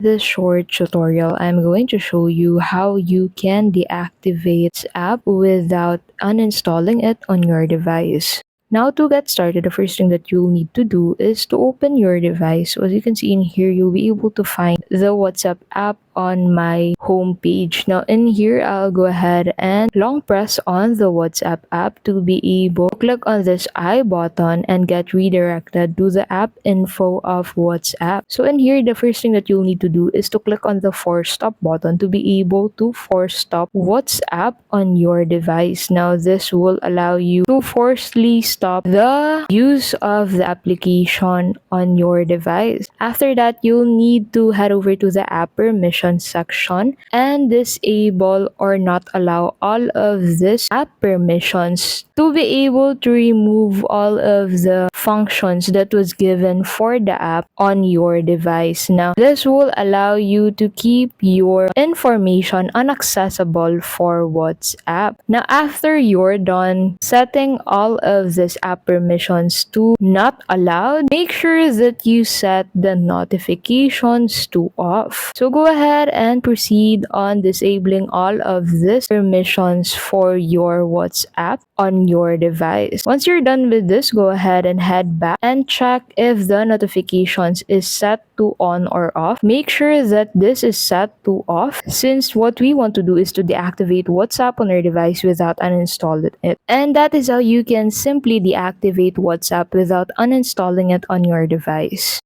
This short tutorial, I'm going to show you how you can deactivate app without uninstalling it on your device. Now to get started, the first thing that you'll need to do is to open your device. So as you can see in here, you'll be able to find the WhatsApp app on my home page. Now in here, I'll go ahead and long press on the WhatsApp app to be able to click on this I button and get redirected to the app info of WhatsApp. So in here, the first thing that you'll need to do is to click on the force stop button to be able to force stop WhatsApp on your device. Now this will allow you to forcefully stop the use of the application on your device. After that, you'll need to head over to the app permissions section and disable or not allow all of this app permissions to be able to remove all of the functions that was given for the app on your device. Now, this will allow you to keep your information inaccessible for WhatsApp. Now, after you're done setting all of these app permissions to not allowed, make sure that you set the notifications to off. So go ahead and proceed on disabling all of these permissions for your WhatsApp on your device. Once you're done with this, go ahead and head back and check if the notifications is set to on or off. Make sure that this is set to off, since what we want to do is to deactivate WhatsApp on our device without uninstalling it. And that is how you can simply deactivate WhatsApp without uninstalling it on your device.